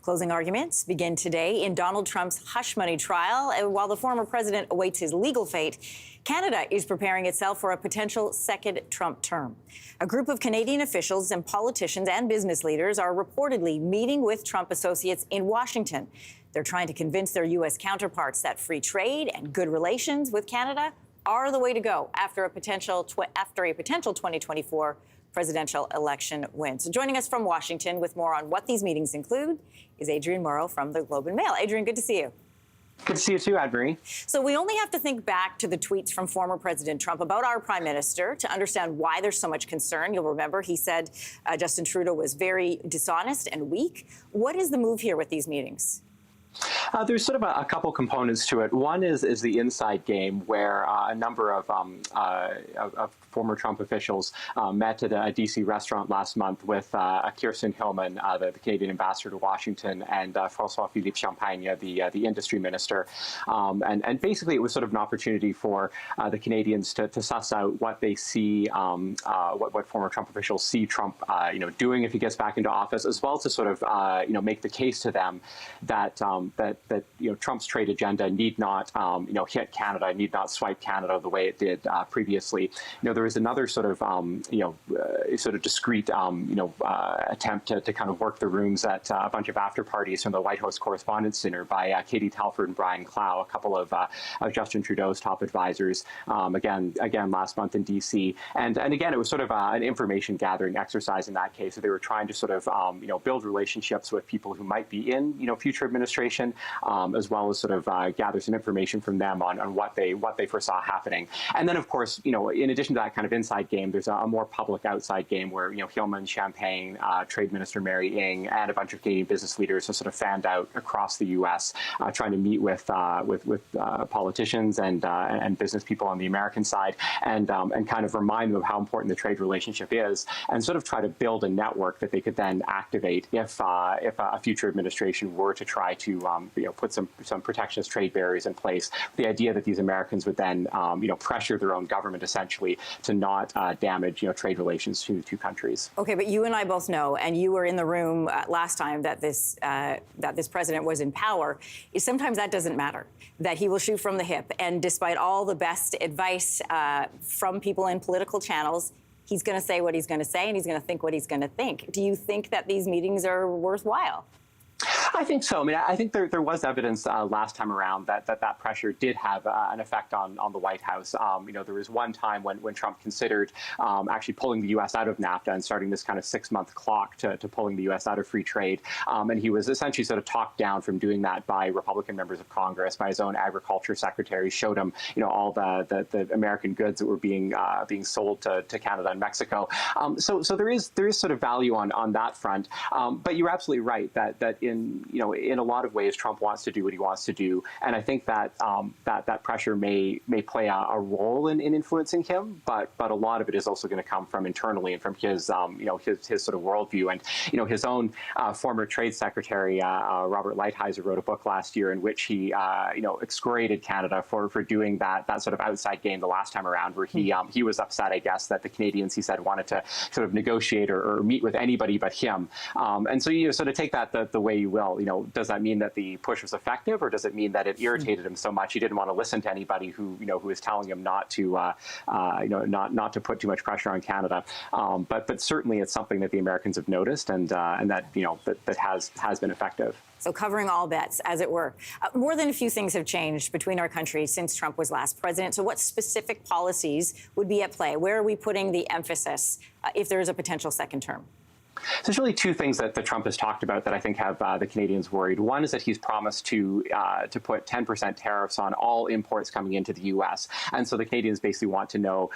Closing arguments begin today in Donald Trump's hush money trial. And while the former president awaits his legal fate, Canada is preparing itself for a potential second Trump term. A group of Canadian officials and politicians and business leaders are reportedly meeting with Trump associates in Washington. They're trying to convince their U.S. counterparts that free trade and good relations with Canada are the way to go after a potential 2024 presidential election win. So joining us from Washington with more on what these meetings include is Adrian Morrow from the Globe and Mail. Adrian, good to see you. Good to see you too, Anne-Marie. So we only have to think back to the tweets from former President Trump about our prime minister to understand why there's so much concern. You'll remember he said Justin Trudeau was very dishonest and weak. What is the move here with these meetings? There's sort of a couple components to it. One is the inside game, where a number of former Trump officials met at a D.C. restaurant last month with Kirsten Hillman, the Canadian ambassador to Washington, and François-Philippe Champagne, the industry minister. And basically, it was sort of an opportunity for the Canadians to suss out what they see, what former Trump officials see Trump, doing if he gets back into office, as well as to sort of, make the case to them that Trump's trade agenda need not hit Canada, need not swipe Canada the way it did previously. There was another sort of discreet attempt to kind of work the rooms at a bunch of after parties from the White House Correspondents' Dinner by Katie Telford and Brian Clow, a couple of Justin Trudeau's top advisors. Again last month in D.C. And again, it was sort of an information gathering exercise in that case. So they were trying to sort of build relationships with people who might be in future administration, as well as sort of gather some information from them on what they foresaw happening. And then, of course, in addition to that kind of inside game, there's a more public outside game where Hillman, Champagne, Trade Minister Mary Ng, and a bunch of Canadian business leaders have sort of fanned out across the U.S. Trying to meet with politicians and business people on the American side, and kind of remind them of how important the trade relationship is, and sort of try to build a network that they could then activate if a future administration were to try to put some protectionist trade barriers in place. The idea that these Americans would then pressure their own government essentially to not damage trade relations between the two countries. Okay, but you and I both know, and you were in the room last time that this president was in power, is sometimes that doesn't matter, that he will shoot from the hip. And despite all the best advice from people in political channels, he's going to say what he's going to say, and he's going to think what he's going to think. Do you think that these meetings are worthwhile? I think so. I mean, I think there was evidence last time around that pressure did have an effect on the White House. There was one time when Trump considered actually pulling the U.S. out of NAFTA and starting this kind of 6-month clock to pulling the U.S. out of free trade. And he was essentially sort of talked down from doing that by Republican members of Congress, by his own agriculture secretary, showed him, all the American goods that were being sold to Canada and Mexico. So there is sort of value on that front. But you're absolutely right that in a lot of ways, Trump wants to do what he wants to do, and I think that that pressure may play a role in influencing him, but a lot of it is also going to come from internally and from his his sort of worldview. And his own former trade secretary Robert Lighthizer wrote a book last year in which he excoriated Canada for doing that sort of outside game the last time around, where he was upset, I guess, that the Canadians, he said, wanted to sort of negotiate or meet with anybody but him. And so you sort of take that the way you will. Does that mean that the push was effective, or does it mean that it irritated him so much he didn't want to listen to anybody who was telling him not to not to put too much pressure on Canada? But certainly it's something that the Americans have noticed, and that has been effective. So covering all bets, as it were. More than a few things have changed between our countries since Trump was last president. So what specific policies would be at play? Where are we putting the emphasis if there is a potential second term? So there's really two things that Trump has talked about that I think have the Canadians worried. One is that he's promised to put 10% tariffs on all imports coming into the U.S. And so the Canadians basically want to know,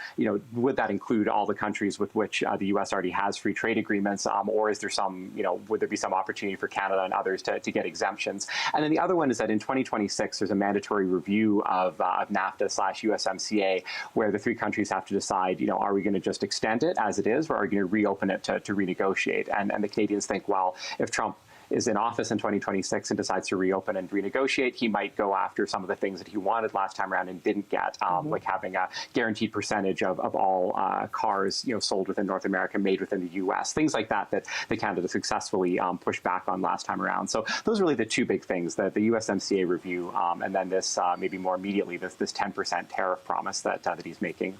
would that include all the countries with which the U.S. already has free trade agreements, or is there some, would there be some opportunity for Canada and others to get exemptions? And then the other one is that in 2026, there's a mandatory review of NAFTA/USMCA, where the three countries have to decide, are we going to just extend it as it is, or are we going to reopen it to renegotiate? And the Canadians think, well, if Trump is in office in 2026 and decides to reopen and renegotiate, he might go after some of the things that he wanted last time around and didn't get, like having a guaranteed percentage of all cars, sold within North America, made within the U.S. Things like that Canada successfully pushed back on last time around. So those are really the two big things: the USMCA review, and then this maybe more immediately this 10% tariff promise that he's making.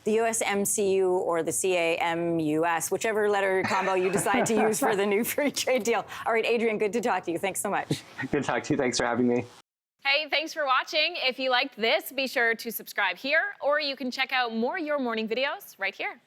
The USMCU or the CAMUS, whichever letter combo you decide to use for the new free trade deal. All right, Adrian, good to talk to you. Thanks so much. Good to talk to you. Thanks for having me. Hey, thanks for watching. If you liked this, be sure to subscribe here, or you can check out more Your Morning videos right here.